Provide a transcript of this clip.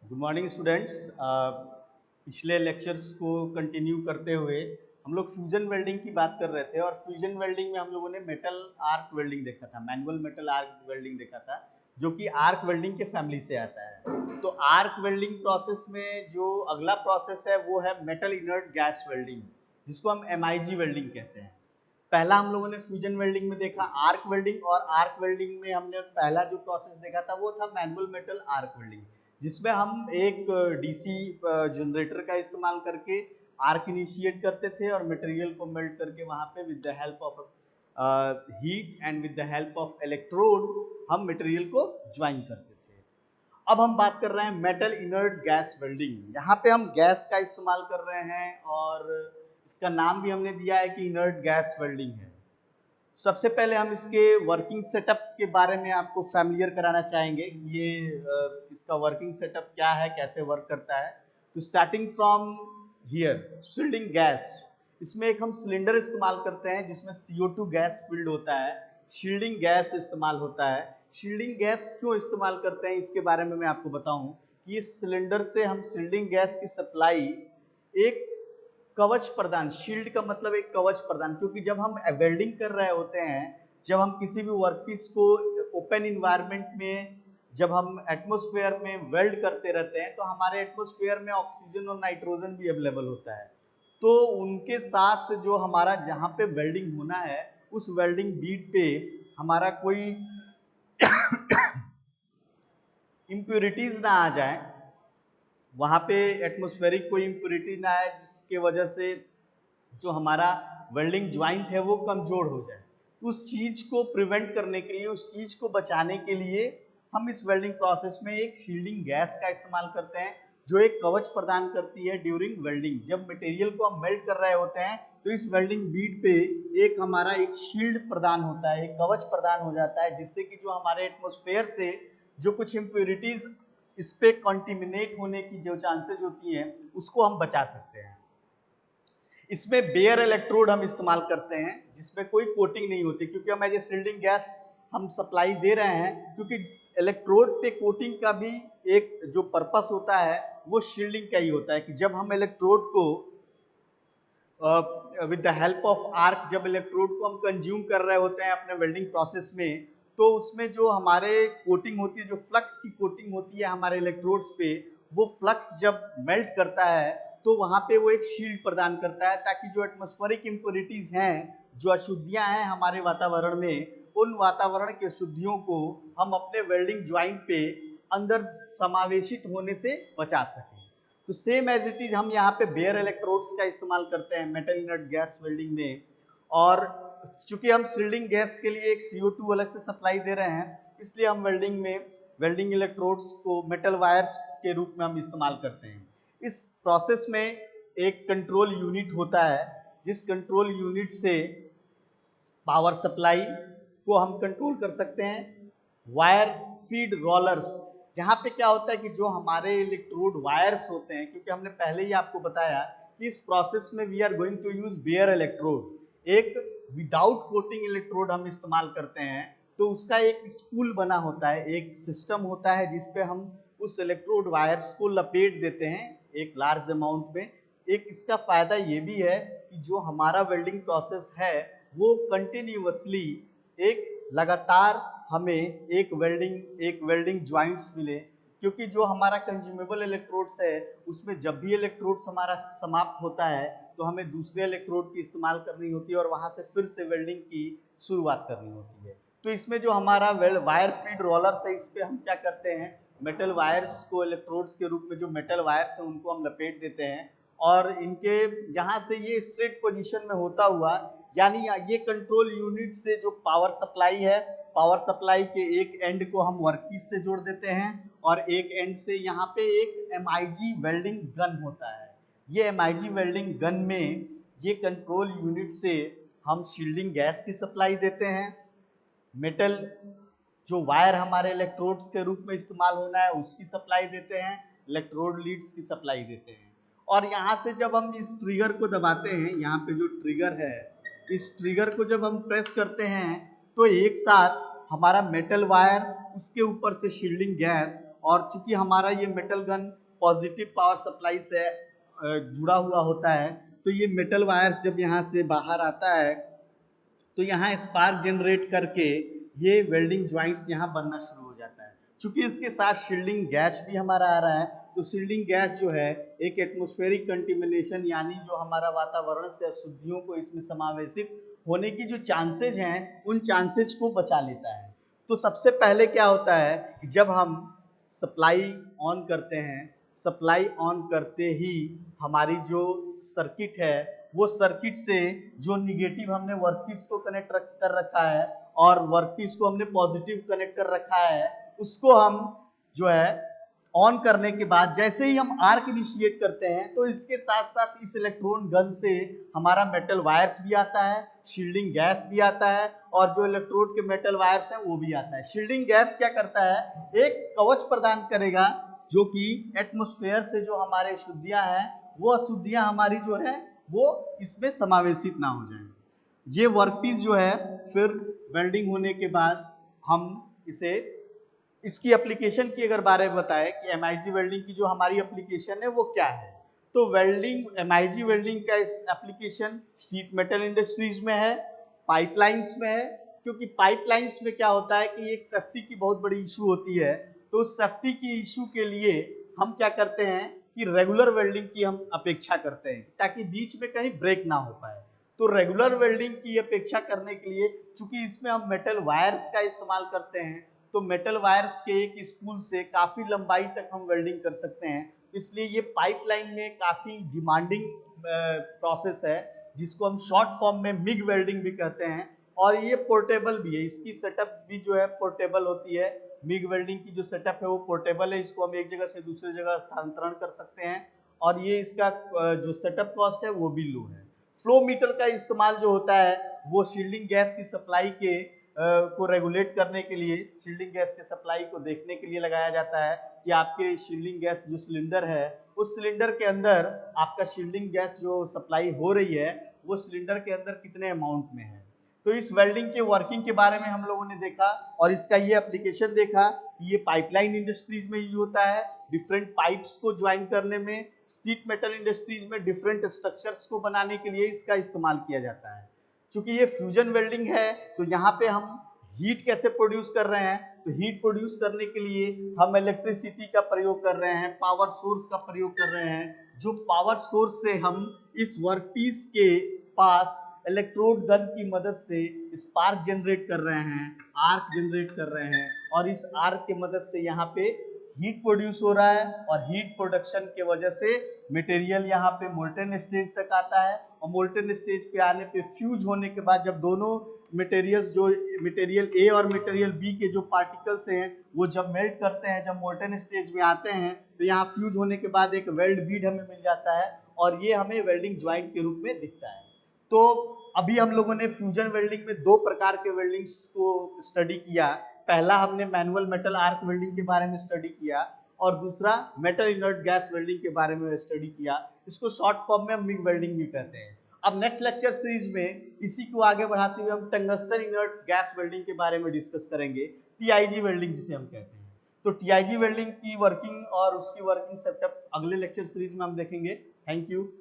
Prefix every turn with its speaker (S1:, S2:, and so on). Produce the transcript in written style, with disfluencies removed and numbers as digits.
S1: Good morning students. पिछले lectures को continue करते हुए हम लोग फ्यूजन वेल्डिंग की बात कर रहे थे और फ्यूजन वेल्डिंग में हम लोगों ने मेटल आर्क वेल्डिंग देखा था, मैनुअल मेटल आर्क वेल्डिंग देखा था, जो कि आर्क वेल्डिंग के फैमिली से आता है। तो आर्क वेल्डिंग प्रोसेस में जो अगला प्रोसेस है वो है मेटल इनर्ट गैस वेल्डिंग, जिसको हम MIG वेल्डिंग कहते हैं। पहला हम लोगों ने फ्यूजन वेल्डिंग में देखा आर्क वेल्डिंग, और आर्क वेल्डिंग में हमने पहला जो प्रोसेस देखा था वो था मैनुअल मेटल आर्क वेल्डिंग, जिसमें हम एक DC जनरेटर का इस्तेमाल करके आर्क इनिशिएट करते थे और मटेरियल को मेल्ट करके वहां पे with the help of heat and with the help of electrode हम मटेरियल को ज्वाइन करते थे। अब हम बात कर रहे हैं मेटल इनर्ट गैस वेल्डिंग। यहाँ पे हम गैस का इस्तेमाल कर रहे हैं और इसका नाम भी हमने दिया है कि इनर्ट गैस वेल्डिंग है। सबसे पहले हम इसके वर्किंग सेटअप के बारे में आपको फैमिलियर कराना चाहेंगे कि ये इसका वर्किंग सेटअप क्या है, कैसे वर्क करता है। तो starting from here, shielding gas. इसमें एक हम सिलेंडर इस्तेमाल करते हैं जिसमें CO2 गैस फिल्ड होता है, शील्डिंग गैस इस्तेमाल होता है। शील्डिंग गैस क्यों इस्तेमाल करते हैं इसके बारे में मैं आपको बताऊं कि इस सिलेंडर से हम शील्डिंग गैस की सप्लाई एक कवच प्रदान, शील्ड का मतलब एक कवच प्रदान, क्योंकि जब हम वेल्डिंग कर रहे होते हैं, जब हम किसी भी वर्कपीस को ओपन इन्वायरमेंट में, जब हम एटमॉस्फेयर में वेल्ड करते रहते हैं तो हमारे एटमॉस्फेयर में ऑक्सीजन और नाइट्रोजन भी अवेलेबल होता है। तो उनके साथ जो हमारा जहाँ पे वेल्डिंग होना है उस वेल्डिंग बीट पे हमारा कोई इम्प्योरिटीज ना आ जाए, वहां पे एटमॉस्फेरिक कोई इम्प्योरिटी ना आए जिसके वजह से जो हमारा वेल्डिंग ज्वाइंट है वो कमजोर हो जाए। उस चीज को प्रिवेंट करने के लिए, उस चीज को बचाने के लिए हम इस वेल्डिंग प्रोसेस में एक शील्डिंग गैस का इस्तेमाल करते हैं, जो एक कवच प्रदान करती है ड्यूरिंग वेल्डिंग। जब मटेरियल को हम मेल्ट कर रहे होते हैं तो इस वेल्डिंग बीट पे एक हमारा एक शील्ड प्रदान होता है, एक कवच प्रदान हो जाता है, जिससे कि जो हमारे एटमॉस्फेयर से जो कुछ इम्प्योरिटीज इस पे कॉन्टिमिनेट होने की जो चांसेस होती हैं उसको हम बचा सकते हैं। इसमें बेयर इलेक्ट्रोड हम इस्तेमाल करते हैं जिसमें कोई कोटिंग नहीं होती, क्योंकि हम एज ए शील्डिंग गैस हम सप्लाई दे रहे हैं, क्योंकि इलेक्ट्रोड पे कोटिंग का भी एक जो पर्पस होता है वो शील्डिंग का ही होता है कि जब हम इलेक्ट्रोड को with the help of arc, जब इलेक्ट्रोड को हम कंज्यूम कर रहे होते हैं अपने वेल्डिंग प्रोसेस में, तो उसमें जो हमारे कोटिंग होती है, जो फ्लक्स की कोटिंग होती है हमारे इलेक्ट्रोड्स पे, वो फ्लक्स जब मेल्ट करता है तो वहां पे वो एक शील्ड प्रदान करता है, ताकि जो एटमॉस्फेरिक इम्प्योरिटीज हैं, जो अशुद्धियां हैं हमारे वातावरण में, उन वातावरण की अशुद्धियों को हम अपने वेल्डिंग ज्वाइंट पे अंदर समावेशित होने से बचा सकें। तो सेम एज इट इज हम यहाँ पे बेयर इलेक्ट्रोड्स का इस्तेमाल करते हैं मेटल इनर्ट गैस वेल्डिंग में। और चूंकि हम शील्डिंग गैस के लिए एक CO2 अलग से सप्लाई दे रहे हैं, इसलिए हम वेल्डिंग में वेल्डिंग इलेक्ट्रोड्स को मेटल वायर्स के रूप में हम इस्तेमाल करते हैं। इस प्रोसेस में एक कंट्रोल यूनिट होता है, जिस कंट्रोल यूनिट से पावर सप्लाई को हम कंट्रोल कर सकते हैं। वायर फीड रोलर्स, यहाँ पे क्या होता है कि जो हमारे इलेक्ट्रोड वायर्स होते हैं, क्योंकि हमने पहले ही आपको बताया कि इस प्रोसेस में we are going to use bare electrode, एक विदाउट कोटिंग इलेक्ट्रोड हम इस्तेमाल करते हैं। तो उसका एक स्पूल बना होता है, एक सिस्टम होता है जिसपे हम उस इलेक्ट्रोड वायर्स को लपेट देते हैं एक लार्ज अमाउंट में। एक इसका फायदा ये भी है कि जो हमारा वेल्डिंग प्रोसेस है वो कंटिन्यूअसली एक लगातार हमें एक वेल्डिंग ज्वाइंट्स मिले, क्योंकि जो हमारा कंज्यूमेबल इलेक्ट्रोड्स है उसमें जब भी इलेक्ट्रोड्स हमारा समाप्त होता है तो हमें दूसरे इलेक्ट्रोड की इस्तेमाल करनी होती है और वहां से फिर से वेल्डिंग की शुरुआत करनी होती है। तो इसमें जो हमारा वायर फीड रोलर्स है, इस पे हम क्या करते हैं, मेटल वायर्स को इलेक्ट्रोड्स के रूप में जो मेटल वायर्स है उनको हम लपेट देते हैं, और इनके यहाँ से ये स्ट्रेट पोजीशन में होता हुआ, यानी ये कंट्रोल यूनिट से जो पावर सप्लाई है, पावर सप्लाई के एक एंड को हम वर्कपीस से जोड़ देते हैं और एक एंड से यहाँ पे एक MIG वेल्डिंग गन होता है। ये MIG वेल्डिंग गन में ये कंट्रोल यूनिट से हम शील्डिंग गैस की सप्लाई देते हैं, मेटल जो वायर हमारे इलेक्ट्रोड के रूप में इस्तेमाल होना है उसकी सप्लाई देते हैं, इलेक्ट्रोड लीड्स की सप्लाई देते हैं। और यहाँ से जब हम इस ट्रिगर को दबाते हैं, यहाँ पे जो ट्रिगर है, इस ट्रिगर को जब हम प्रेस करते हैं तो एक साथ हमारा मेटल वायर, उसके ऊपर से शील्डिंग गैस और चूंकि हमारा ये metal gun positive power supply से जुड़ा हुआ होता है, तो ये मेटल वायर्स जब यहाँ से बाहर आता है तो यहाँ स्पार्क जनरेट करके ये वेल्डिंग ज्वाइंट्स यहाँ बनना शुरू हो जाता है। चूंकि इसके साथ शील्डिंग गैस भी हमारा आ रहा है, तो शील्डिंग गैस जो है एक एटमॉस्फेरिक कंटेमिनेशन यानी जो हमारा वातावरण से अशुद्धियों को इसमें समावेशित होने की जो चांसेज हैं उन चांसेज को बचा लेता है। तो सबसे पहले क्या होता है कि जब हम सप्लाई ऑन करते हैं, सप्लाई ऑन करते ही हमारी जो सर्किट है वो सर्किट से जो निगेटिव हमने वर्कपीस को कनेक्ट कर रखा है और वर्कपीस को हमने पॉजिटिव कनेक्ट कर रखा है, उसको हम जो है ऑन करने के बाद जैसे ही हम आर्क इनिशिएट करते हैं तो इसके साथ साथ इस इलेक्ट्रॉन गन से हमारा मेटल वायर्स भी आता है, शील्डिंग गैस भी आता है और जो इलेक्ट्रोड के मेटल वायर्स हैं वो भी आता है। शील्डिंग गैस क्या करता है, एक कवच प्रदान करेगा जो कि एटमॉस्फेयर से जो हमारे अशुद्धियां हैं वो अशुद्धियां हमारी जो है वो इसमें समावेशित ना हो जाए। ये वर्कपीस जो है फिर वेल्डिंग होने के बाद हम इसे इसकी एप्लीकेशन की अगर बारे में बताएं कि एमआईजी वेल्डिंग की जो हमारी एप्लीकेशन है वो क्या है, तो वेल्डिंग एमआईजी वेल्डिंग का इस एप्लीकेशन शीट मेटल इंडस्ट्रीज में है, पाइपलाइंस में है। क्योंकि पाइपलाइंस में क्या होता है कि एक सेफ्टी की बहुत बड़ी इशू होती है, तो उस सेफ्टी की इशू के लिए हम क्या करते हैं कि रेगुलर वेल्डिंग की हम अपेक्षा करते हैं ताकि बीच में कहीं ब्रेक ना हो पाए। तो रेगुलर वेल्डिंग की अपेक्षा करने के लिए चूंकि इसमें हम मेटल वायर्स का इस्तेमाल करते हैं, तो मेटल वायर्स के एक स्पूल से काफी लंबाई तक हम वेल्डिंग कर सकते हैं, इसलिए ये पाइपलाइन में काफी डिमांडिंग प्रोसेस है जिसको हम शॉर्ट फॉर्म में मिग वेल्डिंग भी कहते हैं। और ये पोर्टेबल भी है, इसकी सेटअप भी जो है पोर्टेबल होती है। मिग वेल्डिंग की जो सेटअप है वो पोर्टेबल है, इसको हम एक जगह से दूसरी जगह स्थानांतरण कर सकते हैं और ये इसका जो सेटअप कॉस्ट है वो भी लो है। फ्लो मीटर का इस्तेमाल जो होता है वो शील्डिंग गैस की सप्लाई के को रेगुलेट करने के लिए, शील्डिंग गैस के सप्लाई को देखने के लिए लगाया जाता है कि आपके शील्डिंग गैस जो सिलेंडर है उस सिलेंडर के अंदर आपका शील्डिंग गैस जो सप्लाई हो रही है वो सिलेंडर के अंदर कितने अमाउंट में है। तो इस वेल्डिंग के वर्किंग के बारे में हम लोगों ने देखा और इसका ये एप्लीकेशन देखा कि ये पाइपलाइन इंडस्ट्रीज में यूज होता है डिफरेंट पाइप्स को ज्वाइन करने में, शीट मेटल इंडस्ट्रीज में डिफरेंट स्ट्रक्चर्स को बनाने के लिए इसका इस्तेमाल किया जाता है। चूंकि ये फ्यूजन वेल्डिंग है तो यहाँ पे हम हीट कैसे प्रोड्यूस कर रहे हैं, तो हीट प्रोड्यूस करने के लिए हम इलेक्ट्रिसिटी का प्रयोग कर रहे हैं, पावर सोर्स का प्रयोग कर रहे हैं, जो पावर सोर्स से हम इस वर्कपीस के पास इलेक्ट्रोड गन की मदद से स्पार्क जनरेट कर रहे हैं, आर्क जनरेट कर रहे हैं और इस आर्क की मदद से यहाँ पे हीट प्रोड्यूस हो रहा है और हीट प्रोडक्शन के वजह से मटेरियल यहाँ पे मोल्टन स्टेज तक आता है और मोल्टन स्टेज पे आने पे फ्यूज होने के बाद जब दोनों मटेरियल्स जो मटेरियल ए और मटेरियल बी के जो पार्टिकल्स हैं वो जब मेल्ट करते हैं, जब मोल्टन स्टेज में आते हैं तो यहाँ फ्यूज होने के बाद एक वेल्ड बीड हमें मिल जाता है और ये हमें वेल्डिंग ज्वाइंट के रूप में दिखता है। तो अभी हम लोगों ने फ्यूजन वेल्डिंग में दो प्रकार के वेल्डिंग्स को स्टडी किया। पहला हमने मैनुअल मेटल आर्क वेल्डिंग के बारे में स्टडी किया और दूसरा मेटल इनर्ट गैस वेल्डिंग के बारे में स्टडी किया। इसको शॉर्ट फॉर्म में हम मिग वेल्डिंग भी कहते हैं। अब नेक्स्ट लेक्चर सीरीज में इसी को आगे बढ़ाते हुए हम टंगस्टन इनर्ट गैस वेल्डिंग के बारे में डिस्कस करेंगे, टीआईजी वेल्डिंग जिसे हम कहते हैं। तो टीआईजी वेल्डिंग की वर्किंग और उसकी वर्किंग सेटअप अगले लेक्चर सीरीज में हम देखेंगे। Thank you.